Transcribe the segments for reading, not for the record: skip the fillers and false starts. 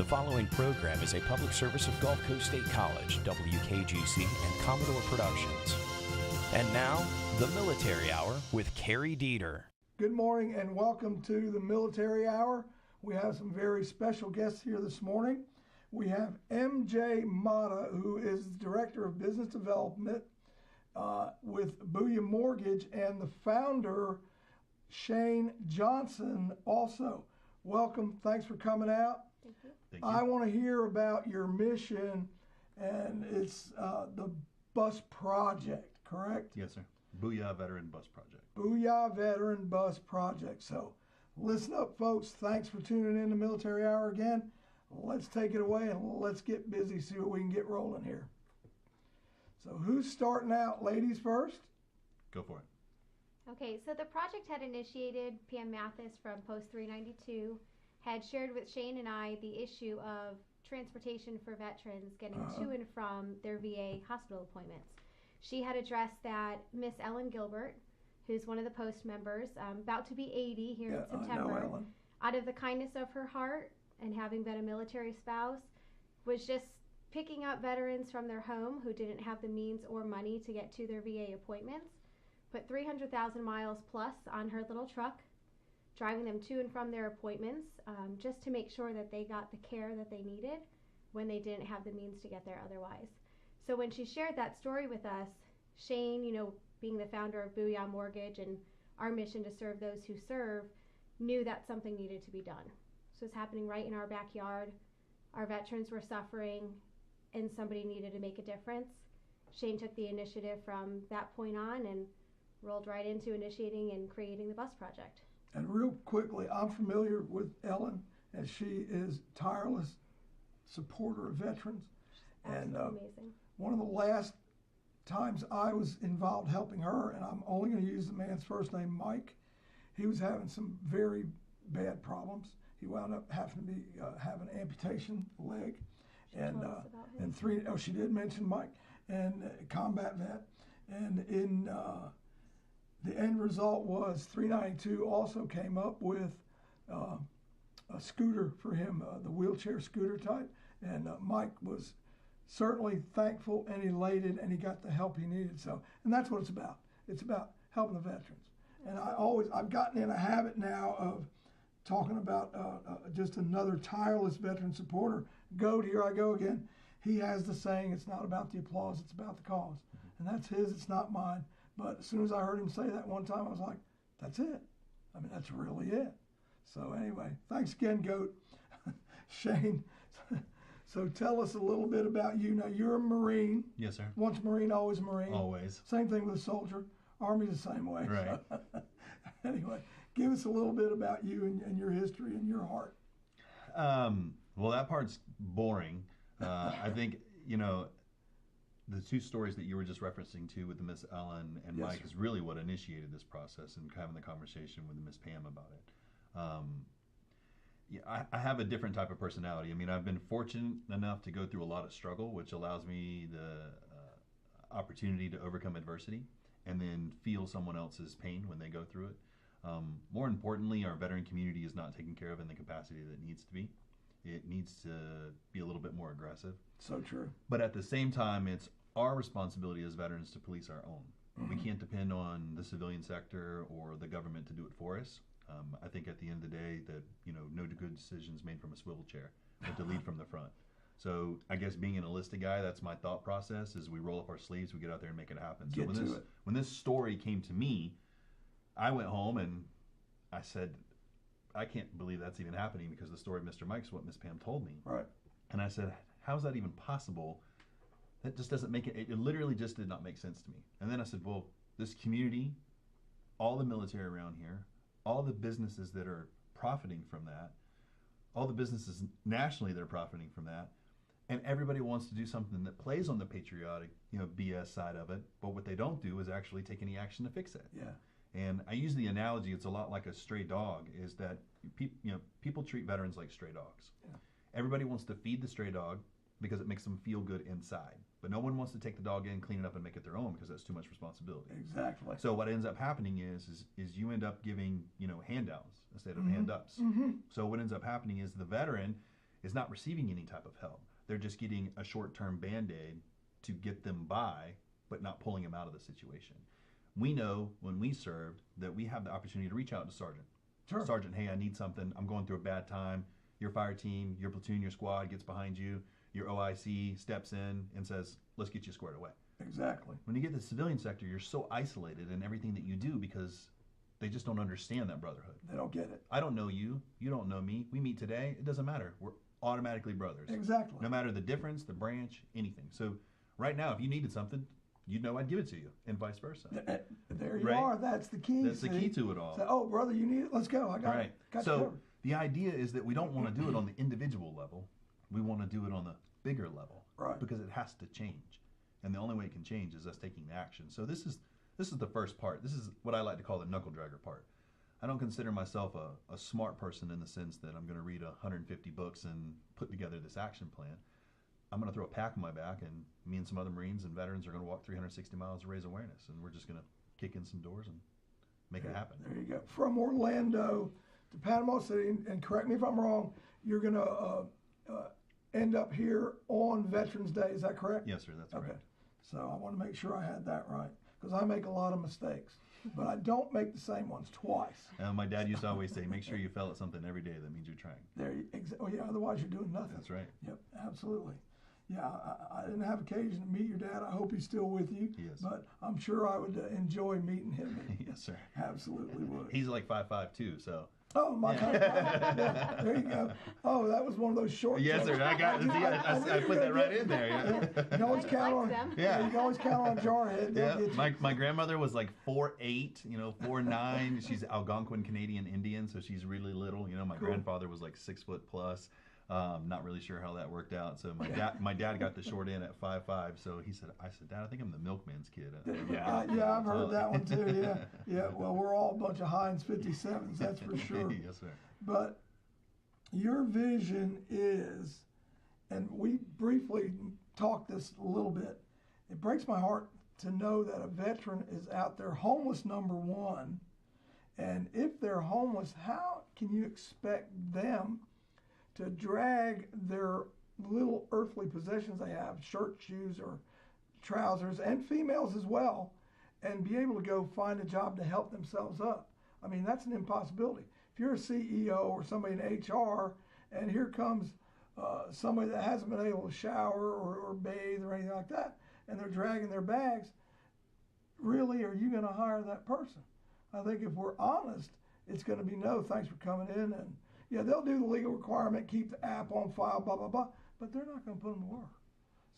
The following program is a public service of Gulf Coast State College, WKGC, and Commodore Productions. And now, the Military Hour with Cary Dieter. Good morning and welcome to the Military Hour. We have some very special guests here this morning. We have MJ Motta, who is the Director of Business Development with Booyah Mortgage, and the founder, Shane Johnson, also. Welcome. Thanks for coming out. Thank you. Thank you. I want to hear about your mission, and it's the bus project, correct? Yes, sir. Booyah Veteran Bus Project. Booyah Veteran Bus Project. So listen up, folks. Thanks for tuning in to Military Hour again. Let's take it away and let's get busy, see what we can get rolling here. So who's starting out? Ladies first? Go for it. Okay, so the project had initiated, Pam Mathis from Post 392 had shared with Shane and I the issue of transportation for veterans getting to and from their VA hospital appointments. She had addressed that Miss Ellen Gilbert, who's one of the Post members, about to be 80 here in September, I know Ellen. out of the kindness of her heart and having been a military spouse, was just picking up veterans from their home who didn't have the means or money to get to their VA appointments, put 300,000 miles plus on her little truck, driving them to and from their appointments, just to make sure that they got the care that they needed when they didn't have the means to get there otherwise. So when she shared that story with us, Shane, being the founder of Booyah Mortgage and our mission to serve those who serve, knew that something needed to be done. So it's happening right in our backyard. Our veterans were suffering and somebody needed to make a difference. Shane took the initiative from that point on and rolled right into initiating and creating the bus project. And real quickly, I'm familiar with Ellen, and she is tireless supporter of veterans. Absolutely And amazing. one of the last times I was involved helping her, and I'm only going to use the man's first name, Mike, he was having some very bad problems. He wound up having to have an amputation leg. And told us about him. she did mention Mike, and combat vet. And in the end result was 392 also came up with a scooter for him, the wheelchair scooter type. And Mike was certainly thankful and elated, and he got the help he needed. So, and that's what it's about. It's about helping the veterans. And I've gotten in a habit now of talking about just another tireless veteran supporter. Goat, here I go again. He has the saying, it's not about the applause, it's about the cause. And that's his, it's not mine. But as soon as I heard him say that one time, I was like, that's it. I mean, that's really it. So anyway, thanks again, Goat. Shane, so tell us a little bit about you. Now, you're a Marine. Yes, sir. Once a Marine, always a Marine. Always. Same thing with a soldier. Army's the same way. Right. Anyway, give us a little bit about you and your history and your heart. Well, that part's boring. I think, the two stories that you were just referencing to with the Miss Ellen and Yes, Mike sir. is really what initiated this process and having the conversation with Miss Pam about it. I have a different type of personality. I mean, I've been fortunate enough to go through a lot of struggle, which allows me the opportunity to overcome adversity and then feel someone else's pain when they go through it. More importantly, our veteran community is not taken care of in the capacity that it needs to be. It needs to be a little bit more aggressive. So true. But at the same time, it's our responsibility as veterans to police our own. We can't depend on the civilian sector or the government to do it for us. I think at the end of the day that, no good decisions made from a swivel chair, but to lead from the front. So I guess being an enlisted guy, that's my thought process, is we roll up our sleeves, we get out there and make it happen. So when this story came to me, I went home and I said, I can't believe that's even happening, because the story of Mr. Mike's what Miss Pam told me. Right. And I said, how's that even possible? That just doesn't make it literally just did not make sense to me. And then I said, well, this community, all the military around here, all the businesses that are profiting from that, all the businesses nationally that are profiting from that, and everybody wants to do something that plays on the patriotic, BS side of it, but what they don't do is actually take any action to fix it. Yeah. And I use the analogy, it's a lot like a stray dog, is that people treat veterans like stray dogs. Yeah. Everybody wants to feed the stray dog because it makes them feel good inside. But no one wants to take the dog in, clean it up, and make it their own, because that's too much responsibility. Exactly. So what ends up happening is you end up giving handouts instead of hand-ups. Mm-hmm. So what ends up happening is the veteran is not receiving any type of help. They're just getting a short-term Band-Aid to get them by, but not pulling them out of the situation. We know when we served that we have the opportunity to reach out to Sergeant. Sure. Sergeant, hey, I need something. I'm going through a bad time. Your fire team, your platoon, your squad gets behind you. Your OIC steps in and says, let's get you squared away. Exactly. When you get to the civilian sector, you're so isolated in everything that you do because they just don't understand that brotherhood. They don't get it. I don't know you. You don't know me. We meet today. It doesn't matter. We're automatically brothers. Exactly. No matter the difference, the branch, anything. So right now, if you needed something, you'd know I'd give it to you, and vice versa. There you Right? are. That's the key. That's the key to it all. Say, oh, brother, you need it. Let's go. I got Right. it. Got you So covered. the idea is that we don't want to do it on the individual level. We want to do it on the bigger level. Right. Because it has to change. And the only way it can change is us taking the action. So this is the first part. This is what I like to call the knuckle dragger part. I don't consider myself a smart person in the sense that I'm going to read 150 books and put together this action plan. I'm going to throw a pack on my back, and me and some other Marines and veterans are going to walk 360 miles to raise awareness, and we're just going to kick in some doors and make it happen. There you go. From Orlando to Panama City, and correct me if I'm wrong, you're going to end up here on Veterans Day. Is that correct? Yes, sir, that's Okay. correct. So I want to make sure I had that right, because I make a lot of mistakes, but I don't make the same ones twice. My dad used to always say, make sure you fell at something every day. That means you're trying. Oh yeah, otherwise you're doing nothing. That's right. Yep, absolutely. Yeah, I didn't have occasion to meet your dad. I hope he's still with you. He is. But I'm sure I would enjoy meeting him. Yes, sir. Absolutely would. He's like 5'5" too, so. Oh, my God. Yeah, there you go. Oh, that was one of those short Yes, sir. I got. See, I put that right in there. Yeah. You can always count on. them. Yeah. You can always count on Jarhead. They'll Yeah, get you. my grandmother was like 4'8", 4'9". She's Algonquin Canadian Indian, so she's really little. My Cool. grandfather was like 6 foot plus. Not really sure how that worked out. So my dad got the short end at 5'5". So I said, Dad, I think I'm the milkman's kid. Yeah, I've heard that one too. Yeah, yeah. Well, we're all a bunch of Heinz 57s, that's for sure. Yes, sir. But your vision is, and we briefly talked this a little bit, it breaks my heart to know that a veteran is out there homeless, number one. And if they're homeless, how can you expect them to drag their little earthly possessions they have, shirt, shoes, or trousers, and females as well, and be able to go find a job to help themselves up? I mean, that's an impossibility. If you're a CEO or somebody in HR, and here comes somebody that hasn't been able to shower or bathe or anything like that, and they're dragging their bags, really, are you going to hire that person? I think if we're honest, it's going to be no, thanks for coming in, and yeah, they'll do the legal requirement, keep the app on file, blah, blah, blah, but they're not going to put them to work.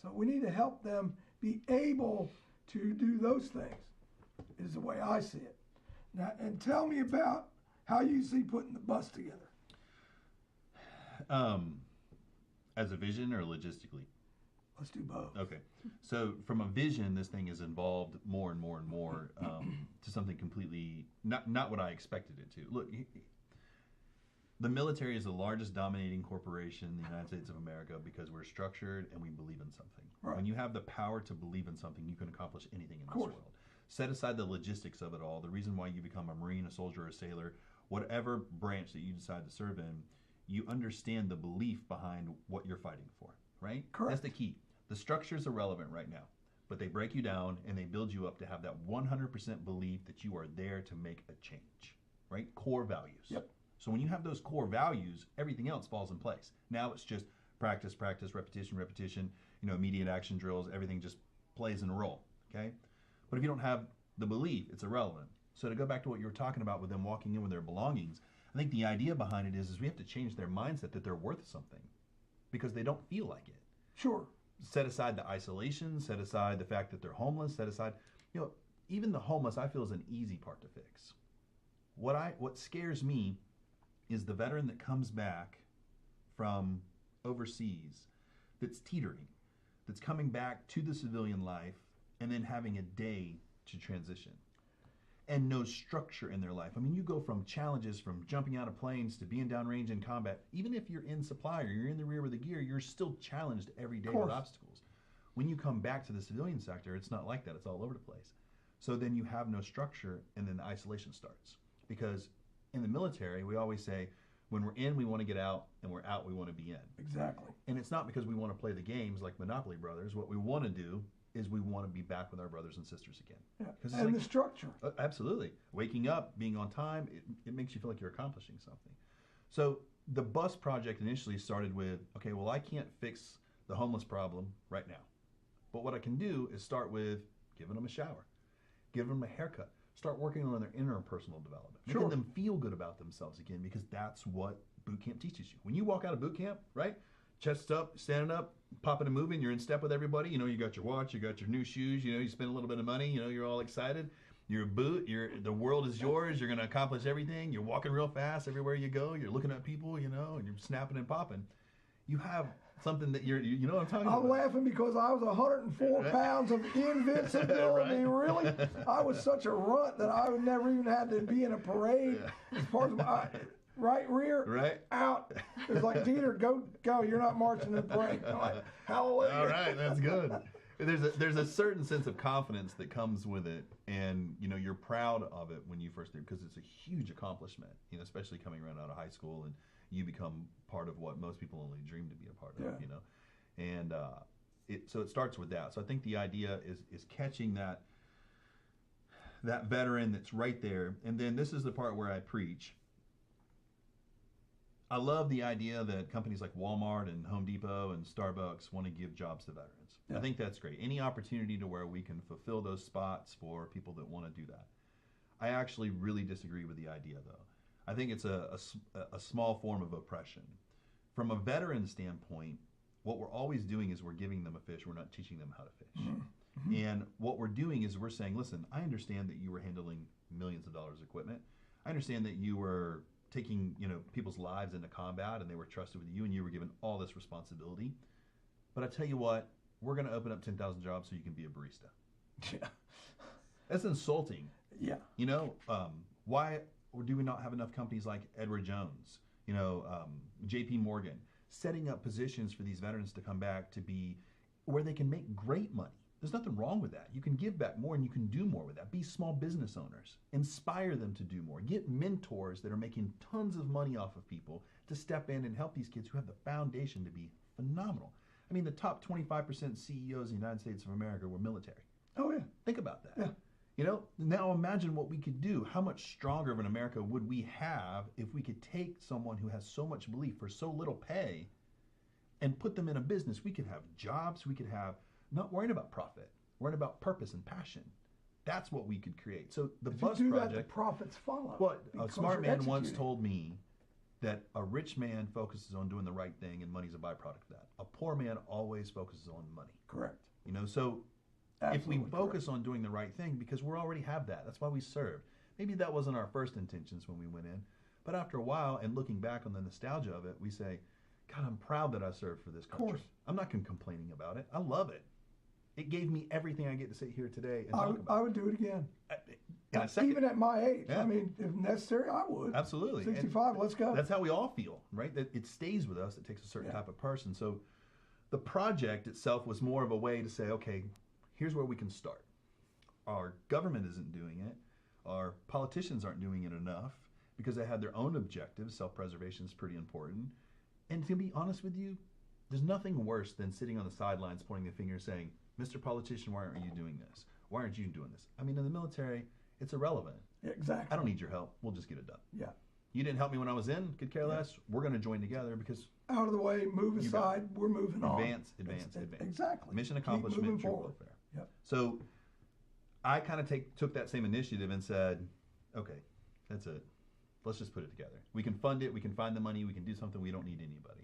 So we need to help them be able to do those things, is the way I see it. Now, and tell me about how you see putting the bus together. As a vision or logistically? Let's do both. Okay. So from a vision, this thing is involved more and more and more to something completely not what I expected it to. Look, the military is the largest dominating corporation in the United States of America because we're structured and we believe in something. Right. When you have the power to believe in something, you can accomplish anything in this course. world. Set aside the logistics of it all, the reason why you become a Marine, a soldier, a sailor, whatever branch that you decide to serve in, you understand the belief behind what you're fighting for, right? Correct. That's the key. The structure's irrelevant right now, but they break you down and they build you up to have that 100% belief that you are there to make a change, right? Core values. Yep. So when you have those core values, everything else falls in place. Now it's just practice, repetition, immediate action drills, everything just plays in a role, okay? But if you don't have the belief, it's irrelevant. So to go back to what you were talking about with them walking in with their belongings, I think the idea behind it is we have to change their mindset that they're worth something because they don't feel like it. Sure. Set aside the isolation, set aside the fact that they're homeless, set aside, even the homeless I feel is an easy part to fix. What scares me is the veteran that comes back from overseas that's teetering, that's coming back to the civilian life and then having a day to transition and no structure in their life. I mean, you go from challenges, from jumping out of planes to being downrange in combat. Even if you're in supply or you're in the rear with the gear, you're still challenged every day with obstacles. When you come back to the civilian sector, it's not like that. It's all over the place. So then you have no structure and then the isolation starts. Because in the military, we always say, When we're in, we want to get out, and we're out, we want to be in. Exactly. And it's not because we want to play the games like Monopoly Brothers. What we want to do is we want to be back with our brothers and sisters again. Yeah. And the structure. Absolutely. Waking up, being on time, it makes you feel like you're accomplishing something. So the bus project initially started with, okay, well, I can't fix the homeless problem right now. But what I can do is start with giving them a shower, giving them a haircut, start working on their interpersonal development, making them feel good about themselves again, because that's what boot camp teaches you. When you walk out of boot camp, right? Chest up, standing up, popping and moving, you're in step with everybody. You know, you got your watch, you got your new shoes, you know, you spend a little bit of money, you know, you're all excited. You're a boot, the world is yours, you're going to accomplish everything. You're walking real fast everywhere you go. You're looking at people, you know, and you're snapping and popping. You have something that you know what I'm talking about. I'm laughing because I was 104 pounds of invincibility. Really? I was such a runt that I would never even had to be in a parade. As far as my right rear, out. It was like, Dieter, go. You're not marching in the parade. I'm like, hallelujah. All right, that's good. There's a certain sense of confidence that comes with it, and you know you're proud of it when you first do, because it's a huge accomplishment. You know, especially coming right out of high school, and you become part of what most people only dream to be a part of. You know, and so it starts with that. So I think the idea is catching that veteran that's right there, and then this is the part where I preach. I love the idea that companies like Walmart and Home Depot and Starbucks want to give jobs to veterans. I think that's great. Any opportunity to where we can fulfill those spots for people that want to do that. I actually really disagree with the idea, though. I think it's a small form of oppression. From a veteran standpoint, what we're always doing is we're giving them a fish. We're not teaching them how to fish. Mm-hmm. And what we're doing is we're saying, listen, I understand that you were handling millions of dollars of equipment. I understand that you were taking, you know, people's lives into combat, and they were trusted with you, and you were given all this responsibility. But I tell you what, we're going to open up 10,000 jobs so you can be a barista. Yeah. That's insulting. Yeah. You know, why do we not have enough companies like Edward Jones, you know, J.P. Morgan, setting up positions for these veterans to come back to be where they can make great money? There's nothing wrong with that. You can give back more and you can do more with that. Be small business owners. Inspire them to do more. Get mentors that are making tons of money off of people to step in and help these kids who have the foundation to be phenomenal. I mean, the top 25% CEOs in the United States of America were military. Oh, yeah. Think about that. Yeah. You know, now imagine what we could do. How much stronger of an America would we have if we could take someone who has so much belief for so little pay and put them in a business? We could have jobs. We could have, not worrying about profit, worrying about purpose and passion. That's what we could create. So the bus project. That, the profits follow. Well, a smart man once told me that a rich man focuses on doing the right thing, and money's a byproduct of that. A poor man always focuses on money. Correct. You know, so Absolutely if we focus on doing the right thing, because we already have that, that's why we serve. Maybe that wasn't our first intentions when we went in, but after a while, and looking back on the nostalgia of it, we say, God, I'm proud that I served for this country. Of course. I'm not complaining about it. I love it. It gave me everything I get to sit here today and talk about. I would do it again. Even at my age. Yeah. I mean, if necessary, I would. Absolutely. 65, let's go. That's how we all feel, right? That it stays with us. It takes a certain type of person. So the project itself was more of a way to say, okay, here's where we can start. Our government isn't doing it. Our politicians aren't doing it enough because they have their own objectives. Self-preservation is pretty important. And to be honest with you, there's nothing worse than sitting on the sidelines pointing the finger saying, Mr. Politician, why aren't you doing this? Why aren't you doing this? I mean, in the military, it's irrelevant. Exactly. I don't need your help. We'll just get it done. Yeah. You didn't help me when I was in. Could care less. We're going to join together because out of the way, move aside. We're moving on. Advance. Exactly. Mission accomplishment. True warfare. Yep. So I kind of took that same initiative and said, okay, that's it. Let's just put it together. We can fund it. We can find the money. We can do something. We don't need anybody.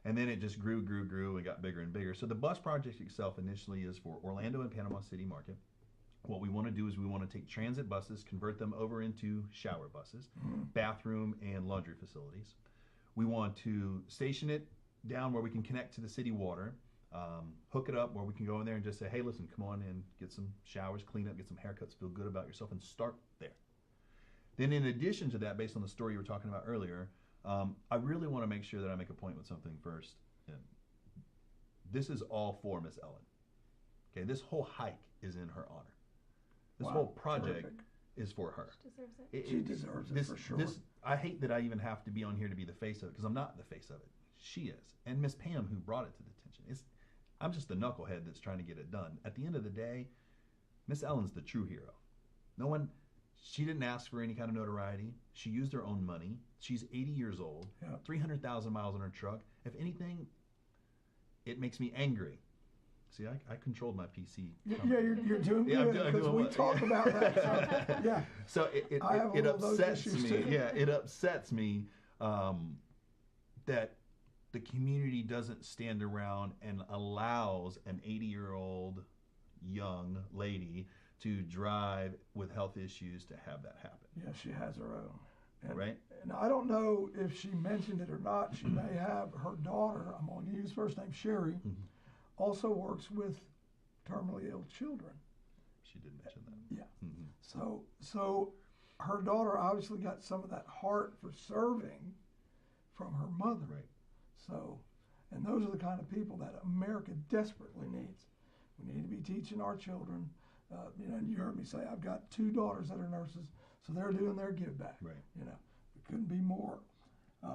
And then it just grew and got bigger and bigger. So the bus project itself initially is for Orlando and Panama City market. What we want to do is we want to take transit buses, convert them over into shower buses, bathroom and laundry facilities. We want to station it down where we can connect to the city water, hook it up where we can go in there and just say, hey, listen, come on in, get some showers, clean up, get some haircuts, feel good about yourself, and start there. Then in addition to that, based on the story you were talking about earlier, I really want to make sure that I make a point with something first. And this is all for Miss Ellen. Okay, this whole hike is in her honor. This whole project is for her. She deserves it. She deserves it for sure. I hate that I even have to be on here to be the face of it, because I'm not the face of it. She is. And Miss Pam, who brought it to the attention, I'm just the knucklehead that's trying to get it done. At the end of the day, Miss Ellen's the true hero. She didn't ask for any kind of notoriety. She used her own money. She's 80 years old, 300,000 miles on her truck. If anything, it makes me angry. See, I controlled my PC. Yeah, you're doing good, because we talk about that. So, yeah. So it upsets me. Too. Yeah, it upsets me that the community doesn't stand around and allows an 80-year-old young lady to drive with health issues to have that happen. Yeah, she has her own. And, right? And I don't know if she mentioned it or not. She may have. Her daughter, I'm going to use first name Sherry, also works with terminally ill children. She did mention that. Yeah. So her daughter obviously got some of that heart for serving from her mother. Right. So, and those are the kind of people that America desperately needs. We need to be teaching our children. And you heard me say I've got 2 daughters that are nurses, so they're doing their give back. Right. We couldn't be more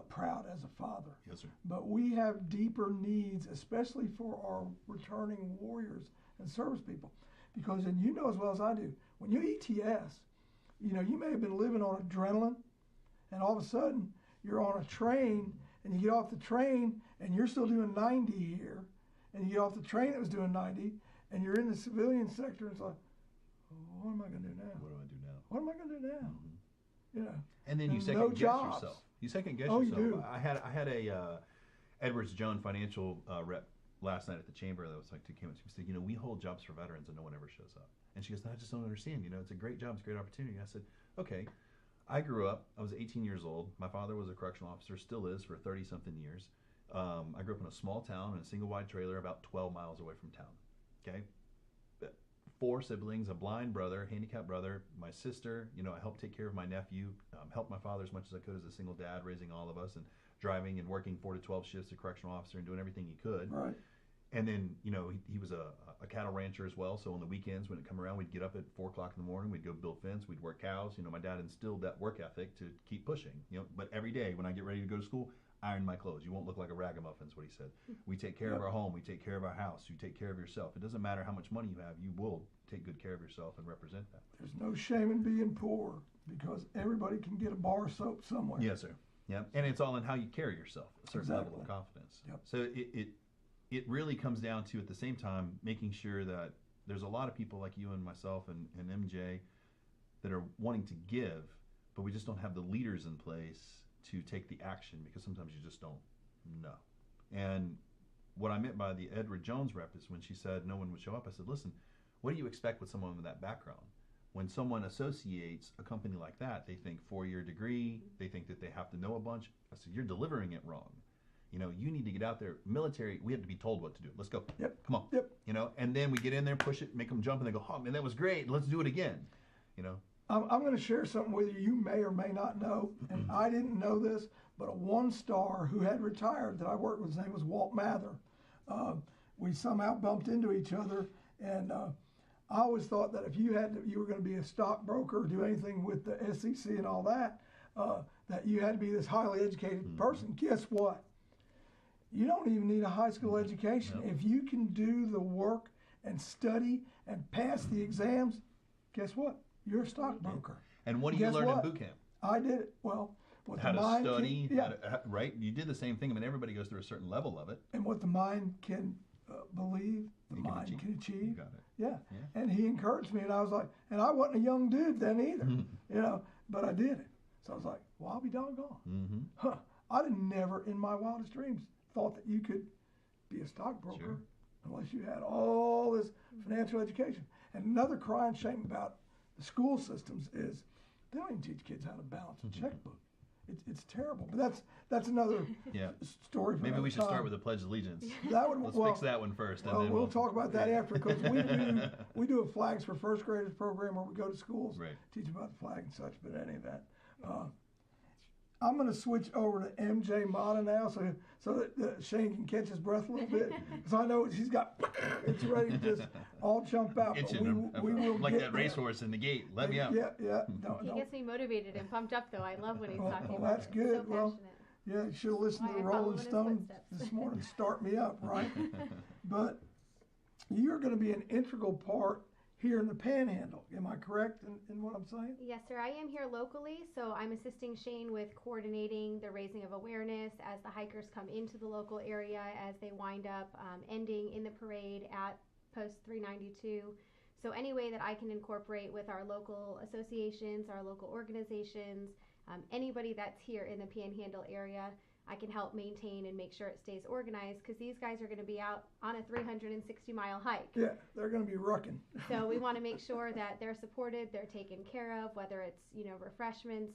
proud as a father. Yes, sir. But we have deeper needs, especially for our returning warriors and service people, because, and you know as well as I do, when you ETS, you may have been living on adrenaline, and all of a sudden you're on a train, and you get off the train, and you're still doing 90 here, and you get off the train that was doing 90, and you're in the civilian sector, and it's like, what am I going to do now? What do I do now? What am I going to do now? And then you There's second guess jobs. yourself. You second guess Oh, yourself. you do. I had a Edwards Jones financial rep last night at the chamber that was like, came up to me and said, we hold jobs for veterans and no one ever shows up. And she goes, no, I just don't understand. It's a great job, it's a great opportunity. I said, okay. I grew up. I was 18 years old. My father was a correctional officer, still is for 30-something years. I grew up in a small town in a single wide trailer about 12 miles away from town. Okay. 4 siblings, a blind brother, handicapped brother, my sister. I helped take care of my nephew, helped my father as much as I could as a single dad, raising all of us and driving and working 4 to 12 shifts as a correctional officer and doing everything he could. Right. And then, he was a cattle rancher as well. So on the weekends when it come around, we'd get up at 4 o'clock in the morning, we'd go build fence, we'd work cows. My dad instilled that work ethic to keep pushing, but every day when I get ready to go to school, iron my clothes. You won't look like a ragamuffin is what he said. We take care of our home. We take care of our house. You take care of yourself. It doesn't matter how much money you have. You will take good care of yourself and represent that. There's no shame in being poor, because everybody can get a bar of soap somewhere. Yes, sir. Yeah, and it's all in how you carry yourself, a certain level of confidence. Yep. So it really comes down to, at the same time, making sure that there's a lot of people like you and myself and MJ that are wanting to give, but we just don't have the leaders in place to take the action, because sometimes you just don't know. And what I meant by the Edward Jones rep is when she said no one would show up, I said, listen, what do you expect with someone with that background? When someone associates a company like that, they think 4-year degree, they think that they have to know a bunch. I said, you're delivering it wrong. You need to get out there. Military, we have to be told what to do. Let's go. Yep. Come on. Yep. And then we get in there, push it, make them jump, and they go, oh, man, that was great. Let's do it again. I'm going to share something with you may or may not know, and I didn't know this, but a 1-star who had retired that I worked with, his name was Walt Mather. We somehow bumped into each other, and I always thought that if you were going to be a stockbroker or do anything with the SEC and all that, that you had to be this highly educated person. Guess what? You don't even need a high school education. If you can do the work and study and pass the exams, guess what? You're a stockbroker. And what do you learn in boot camp? I did it. Well, what how the to mind study, can, right? You did the same thing. I mean, everybody goes through a certain level of it. And what the mind can believe, the mind can achieve. You got it. Yeah. And he encouraged me, and I was like, and I wasn't a young dude then either, but I did it. So I was like, well, I'll be doggone. I'd have never in my wildest dreams thought that you could be a stockbroker unless you had all this financial education. And another crying shame about the school systems is they don't even teach kids how to balance a checkbook. It's terrible. But that's another story. Maybe we should start with the Pledge of Allegiance. Let's fix that one first. Well, and then we'll talk about that after, because we do a Flags for First Graders program where we go to schools, teach about the flag and such. But any of that, I'm going to switch over to MJ Motta now, so that Shane can catch his breath a little bit, because I know she's got it's ready to just all jump out. But we will like get that there. racehorse in the gate. Let me out. Yeah. He gets me motivated and pumped up, though. I love when he's talking Well, about that's it. good. So Well, passionate. yeah, you should have listened to Why the I follow Rolling in his Stones footsteps. this morning. Start me up, right? But you're going to be an integral part here in the Panhandle. Am I correct in what I'm saying? Yes, sir. I am here locally, so I'm assisting Shane with coordinating the raising of awareness as the hikers come into the local area, as they wind up ending in the parade at Post 392. So any way that I can incorporate with our local associations, our local organizations, anybody that's here in the Panhandle area, I can help maintain and make sure it stays organized, because these guys are going to be out on a 360-mile hike. Yeah, they're going to be rucking. So we want to make sure that they're supported, they're taken care of, whether it's, refreshments,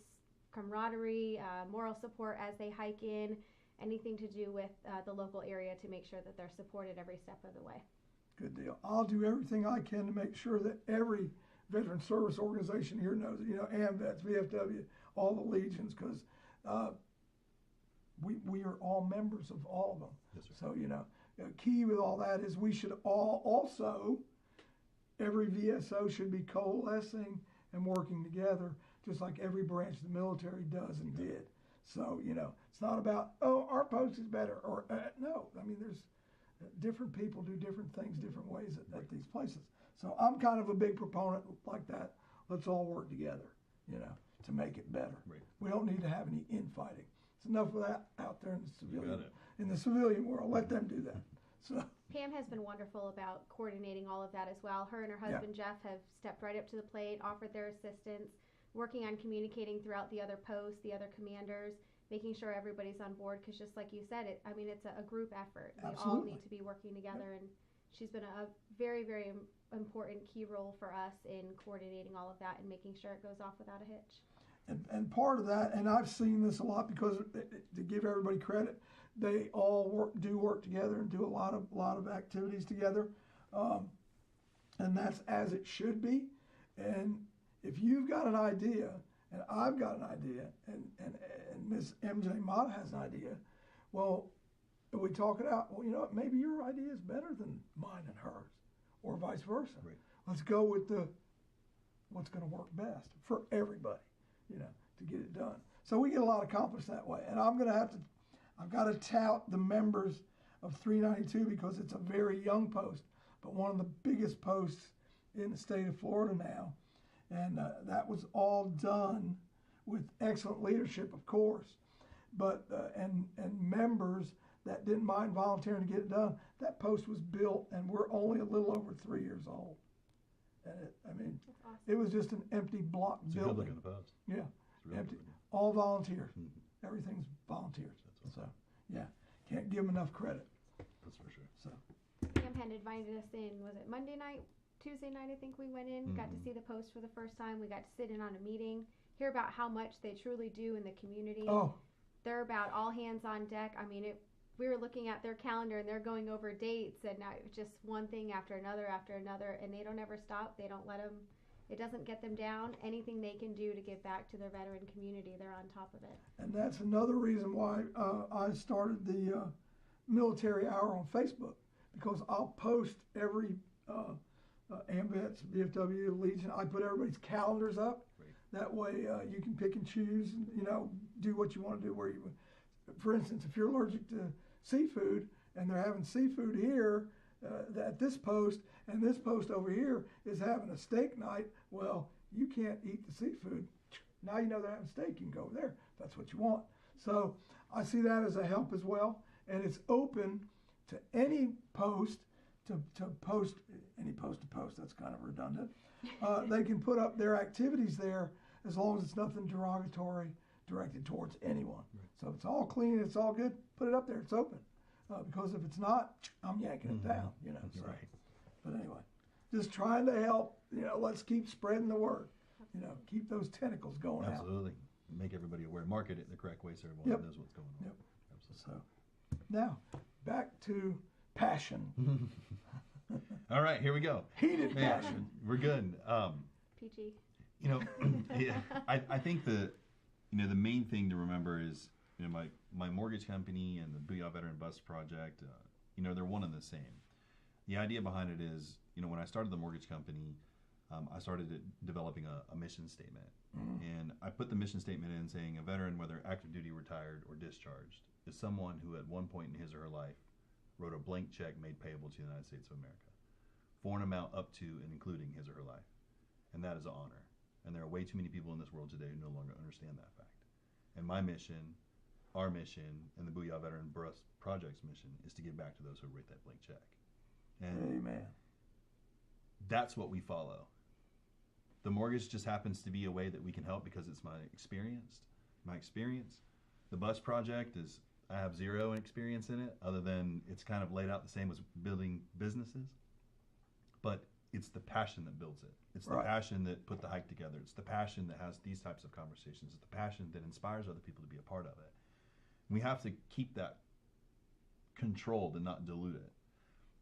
camaraderie, moral support as they hike in, anything to do with the local area, to make sure that they're supported every step of the way. Good deal. I'll do everything I can to make sure that every veteran service organization here knows it. AMVETS, VFW, all the legions, because we are all members of all of them. Yes, sir. So, key with all that is we should all also, every VSO should be coalescing and working together, just like every branch of the military does and did. So, it's not about, our post is better, or no. I mean, there's different people do different things different ways at these places. So I'm kind of a big proponent like that. Let's all work together, to make it better. Right. We don't need to have any infighting. It's enough of that out there in the civilian world. Let them do that. So Pam has been wonderful about coordinating all of that as well. Her and her husband Jeff have stepped right up to the plate, offered their assistance, working on communicating throughout the other posts, the other commanders, making sure everybody's on board, because just like you said, it's a group effort. We all need to be working together, and she's been a very, very important key role for us in coordinating all of that and making sure it goes off without a hitch. And part of that, and I've seen this a lot, because to give everybody credit, they all do work together and do a lot of activities together, and that's as it should be. And if you've got an idea, and I've got an idea, and Miss MJ Motta has an idea, well, we talk it out. Well, maybe your idea is better than mine and hers, or vice versa. Right. Let's go with what's going to work best for everybody, to get it done. So we get a lot accomplished that way. And I've got to tout the members of 392, because it's a very young post, but one of the biggest posts in the state of Florida now. And that was all done with excellent leadership, of course, but and members that didn't mind volunteering to get it done. That post was built, and we're only a little over 3 years old. And That's awesome. it was just an empty block It's building. a good look in the post. Yeah, It's really empty, good looking. all volunteers. Mhm. Everything's volunteers. That's So, yeah, can't give them enough credit. That's for sure. So, Pam had invited us in, was it Monday night? Tuesday night, I think we went in, got to Mhm. see the post for the first time. We got to sit in on a meeting, hear about how much they truly do in the community. oh, They're about all hands on deck. I mean, we were looking at their calendar and they're going over dates, and now it's just one thing after another, and they don't ever stop. They don't let them, it doesn't get them down. Anything they can do to give back to their veteran community, they're on top of it. and that's another reason why I started the military hour on Facebook, because I'll post every AMVETS, VFW, Legion. I put everybody's calendars up. Right. That way you can pick and choose, and, do what you want to do. For instance, if you're allergic to seafood and they're having seafood here at this post, and this post over here is having a steak night, well, you can't eat the seafood. Now you know they're having steak. You can go over there if that's what you want. So I see that as a help as well, and it's open to any post to post, any post to post. That's kind of redundant. They can put up their activities there, as long as it's nothing derogatory directed towards anyone. Right. So it's all clean, it's all good, put it up there, it's open. Because if it's not, I'm yanking it down, That's so. right. But anyway, just trying to help, let's keep spreading the word, keep those tentacles going out. Absolutely. Make everybody aware. Market it the correct way so everyone Yep. knows what's going on. Yep. Absolutely. So now, back to passion, All right, here we go. heated Man, passion. we're good. PG. Yeah, I think the main thing to remember is, my mortgage company and the Booyah Veteran Bus Project, they're one and the same. The idea behind it is, when I started the mortgage company, I started developing a mission statement. And I put the mission statement in saying a veteran, whether active duty, retired, or discharged, is someone who at one point in his or her life wrote a blank check made payable to the United States of America for an amount up to and including his or her life. And that is an honor. And there are way too many people in this world today who no longer understand that fact. And my mission, our mission, and the Booyah Veteran Bus Project's mission is to give back to those who write that blank check. And Amen. That's what we follow. The mortgage just happens to be a way that we can help because it's my experience. The bus project is, I have zero experience in it other than it's kind of laid out the same as building businesses. But it's the passion that builds it. It's the passion that put the hike together. It's the passion that has these types of conversations. It's the passion that inspires other people to be a part of it. We have to keep that controlled and not dilute it.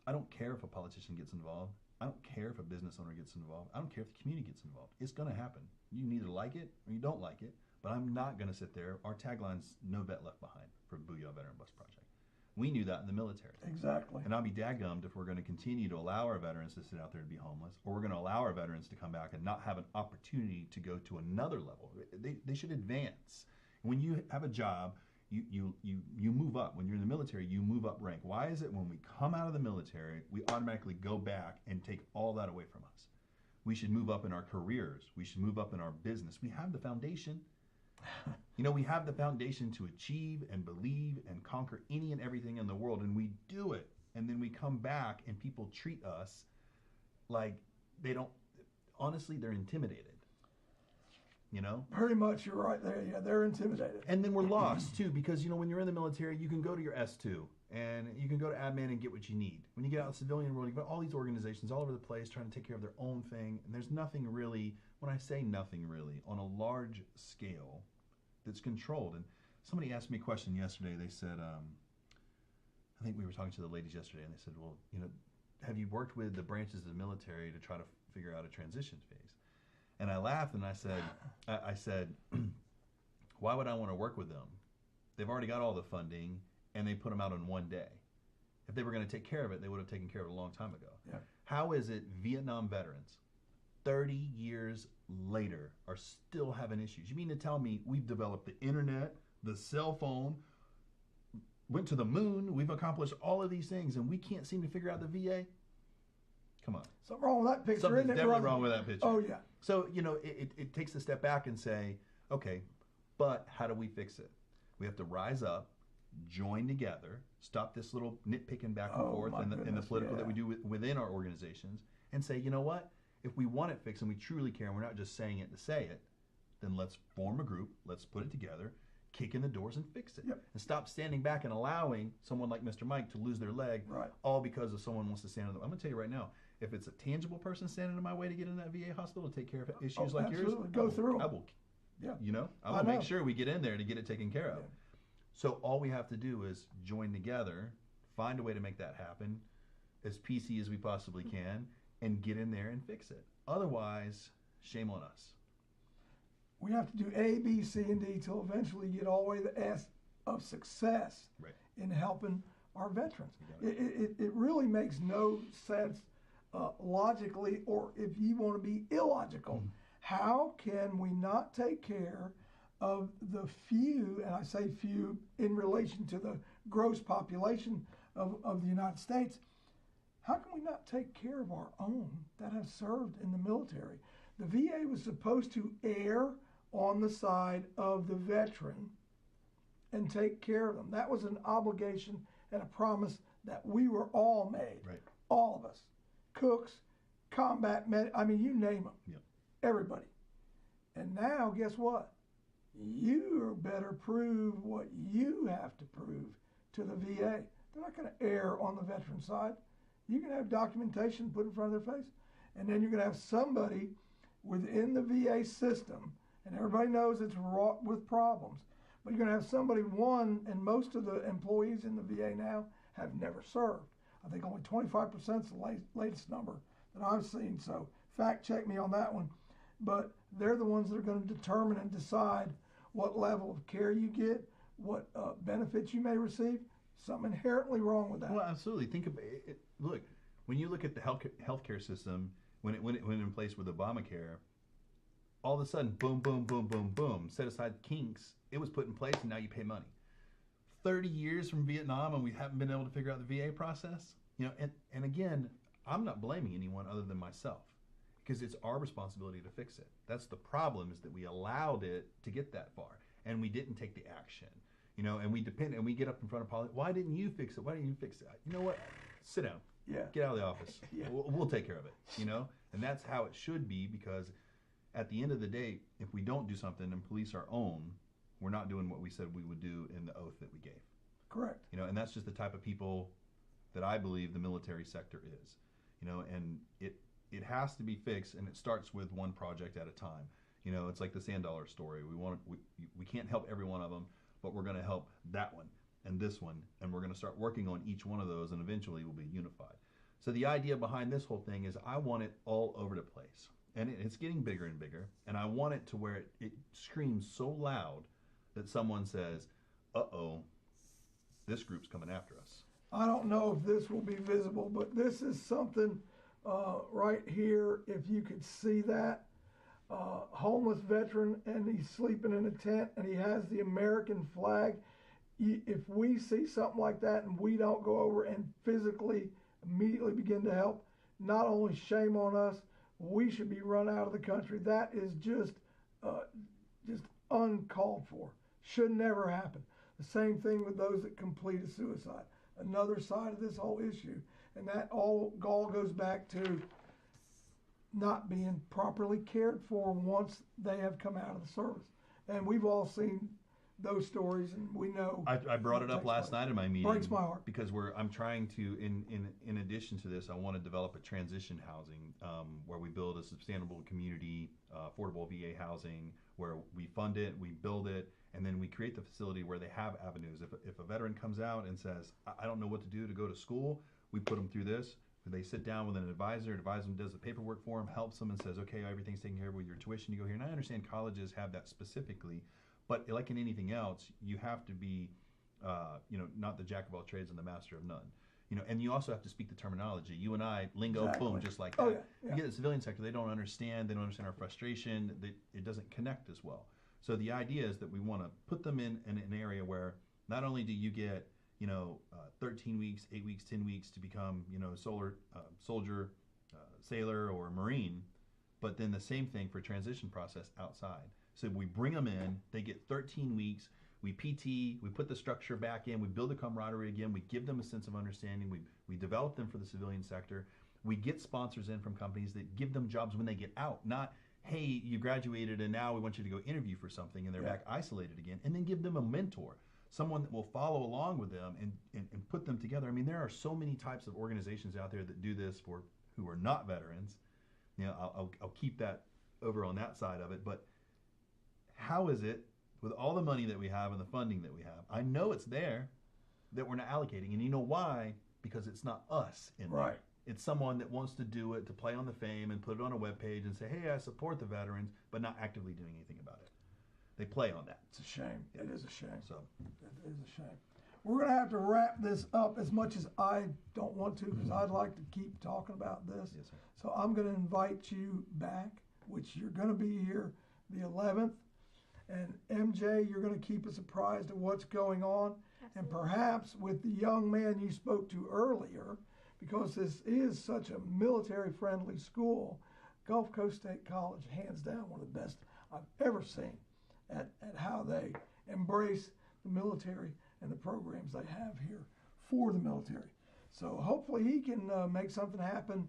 I don't care if a politician gets involved. I don't care if a business owner gets involved. I don't care if the community gets involved. It's going to happen. You neither like it or you don't like it, but I'm not going to sit there. Our tagline's no vet left behind for Booyah Veteran Bus Project. We knew that in the military. Exactly. And I'll be dadgummed if we're going to continue to allow our veterans to sit out there and be homeless, or we're going to allow our veterans to come back and not have an opportunity to go to another level. They should advance. When you have a job, you move up. When you're in the military, you move up rank. Why is it when we come out of the military, we automatically go back and take all that away from us? We should move up in our careers. We should move up in our business. We have the foundation. We have the foundation to achieve and believe and conquer any and everything in the world, and we do it. And then we come back and people treat us like they don't, honestly, they're intimidated. Pretty much, you're right there. Yeah, they're intimidated. And then we're lost too, because when you're in the military, you can go to your S2 and you can go to admin and get what you need. When you get out in the civilian world, you've got all these organizations all over the place trying to take care of their own thing, and there's nothing really, when I say nothing really, on a large scale that's controlled. And somebody asked me a question yesterday. They said, I think we were talking to the ladies yesterday, and they said, well, have you worked with the branches of the military to try to figure out a transition phase? And I laughed and I said, why would I want to work with them? They've already got all the funding and they put them out on one day. If they were going to take care of it, they would have taken care of it a long time ago. Yeah. How is it Vietnam veterans, 30 years later, are still having issues? You mean to tell me we've developed the internet, the cell phone, went to the moon, we've accomplished all of these things, and we can't seem to figure out the VA? Come on. Something wrong with that picture, Something's isn't it? definitely wrong with that picture. Oh, yeah. So, it takes a step back and say, okay, but how do we fix it? We have to rise up, join together, stop this little nitpicking back and forth in the political that we do within our organizations, and say, you know what? If we want it fixed and we truly care and we're not just saying it to say it, then let's form a group, let's put it together, kick in the doors and fix it. Yep. And stop standing back and allowing someone like Mr. Mike to lose their leg all because of someone wants to stand in the... I'm going to tell you right now, if it's a tangible person standing in my way to get in that VA hospital to take care of issues like yours, go through. I will, yeah. I will make sure we get in there to get it taken care of. Yeah. So all we have to do is join together, find a way to make that happen as PC as we possibly can, and get in there and fix it. Otherwise, shame on us. We have to do A, B, C, and D till eventually get all the way to the S of success in helping our veterans. It really makes no sense logically, or if you want to be illogical. How can we not take care of the few, and I say few in relation to the gross population of the United States, how can we not take care of our own that have served in the military? The VA was supposed to err on the side of the veteran and take care of them. That was an obligation and a promise that we were all made. Right. All of us. Cooks, combat med, I mean, you name them. Yep. Everybody. And now, guess what? You better prove what you have to prove to the VA. They're not going to err on the veteran side. You can have documentation put in front of their face, and then you're going to have somebody within the VA system, and everybody knows it's wrought with problems, but you're going to have somebody, and most of the employees in the VA now have never served. I think only 25% is the latest number that I've seen, so fact check me on that one. But they're the ones that are going to determine and decide what level of care you get, what benefits you may receive. Something inherently wrong with that. Well, absolutely. Think about it. Look, when you look at the healthcare system, when it went in place with Obamacare, all of a sudden, boom, boom, boom, boom, boom, set aside kinks. It was put in place, and now you pay money. 30 years from Vietnam, and we haven't been able to figure out the VA process. And again, I'm not blaming anyone other than myself, because it's our responsibility to fix it. That's the problem, is that we allowed it to get that far, and we didn't take the action. And we get up in front of politics. Why didn't you fix it? Why didn't you fix it? You know what? Sit down. Yeah. Get out of the office. Yeah. We'll take care of it. And that's how it should be, because at the end of the day, if we don't do something and police our own, we're not doing what we said we would do in the oath that we gave. Correct. And that's just the type of people that I believe the military sector is. And it has to be fixed, and it starts with one project at a time. It's like the sand dollar story. We can't help every one of them, but we're going to help that one and this one, and we're going to start working on each one of those, and eventually we'll be unified. So the idea behind this whole thing is I want it all over the place, and it's getting bigger and bigger, and I want it to where it screams so loud that someone says, uh-oh, this group's coming after us. I don't know if this will be visible, but this is something right here. If you could see that, homeless veteran, and he's sleeping in a tent, and he has the American flag. If we see something like that and we don't go over and physically immediately begin to help, not only shame on us, we should be run out of the country. That is just uncalled for. Should never happen. The same thing with those that complete a suicide. Another side of this whole issue. And that all goes back to not being properly cared for once they have come out of the service. And we've all seen those stories, and we know. I brought it up last night in my meeting. Breaks my heart. Because I'm trying to, in addition to this, I want to develop a transition housing where we build a sustainable community, affordable VA housing, where we fund it, we build it, and then we create the facility where they have avenues. If a veteran comes out and says, I don't know what to do to go to school, we put them through this. They sit down with an advisor does the paperwork for them, helps them, and says, okay, everything's taken care of with your tuition, you go here. And I understand colleges have that specifically, but like in anything else, you have to be, not the jack of all trades and the master of none. And you also have to speak the terminology. You and I, lingo, Exactly. boom, just like that. Oh, yeah. You get the civilian sector, they don't understand our frustration, it doesn't connect as well. So the idea is that we want to put them in an area where not only do you get 13 weeks, 8 weeks, 10 weeks to become, soldier, sailor, or Marine, but then the same thing for transition process outside. So we bring them in, they get 13 weeks, we PT, we put the structure back in, we build the camaraderie again, we give them a sense of understanding, we develop them for the civilian sector, we get sponsors in from companies that give them jobs when they get out, not, hey, you graduated and now we want you to go interview for something and they're back isolated again, and then give them a mentor. Someone that will follow along with them and put them together. I mean, there are so many types of organizations out there that do this for who are not veterans. I'll keep that over on that side of it. But how is it, with all the money that we have and the funding that we have, I know it's there, that we're not allocating. And you know why? Because it's not us in there. Right. It's someone that wants to do it, to play on the fame and put it on a webpage and say, hey, I support the veterans, but not actively doing anything about it. They play on that. It's a shame. It is a shame. So It is a shame. We're going to have to wrap this up, as much as I don't want to, because I'd like to keep talking about this. Yes, sir. So I'm going to invite you back, which you're going to be here the 11th. And MJ, you're going to keep us apprised of what's going on. Absolutely. And perhaps with the young man you spoke to earlier, because this is such a military-friendly school, Gulf Coast State College, hands down, one of the best I've ever seen at how they embrace the military and the programs they have here for the military. So hopefully he can make something happen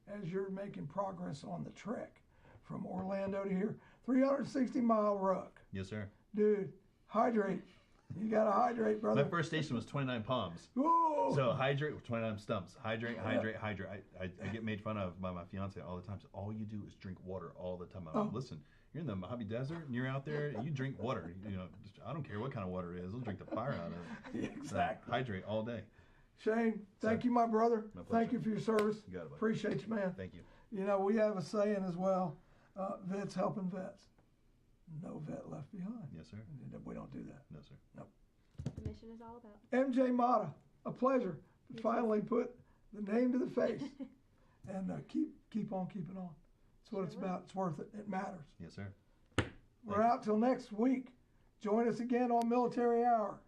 as you're making progress on the trek from Orlando to here. 360-mile ruck. yes, sir. Dude, hydrate. You got to hydrate, brother. My first station was 29 Palms. Whoa! So hydrate, 29 stumps. Hydrate. I get made fun of by my fiance all the time. So all you do is drink water all the time. I'm like, listen, you're in the Mojave Desert and you're out there, you drink water. I don't care what kind of water it is. I'll drink the fire out of it. Exactly. So, hydrate all day. Shane, thank you, my brother. My Thank pleasure. you for your service. You got it, buddy. Appreciate you, man. Thank you. We have a saying as well, vets helping vets. no vet left behind. Yes, sir. We don't do that. No, sir. The mission is all about. MJ Motta, a pleasure to You finally put the name to the face and keep on keeping on. That's what it's Sure will. about. It's worth it. It matters. Yes, sir. We're out till next week. Join us again on Military Hour.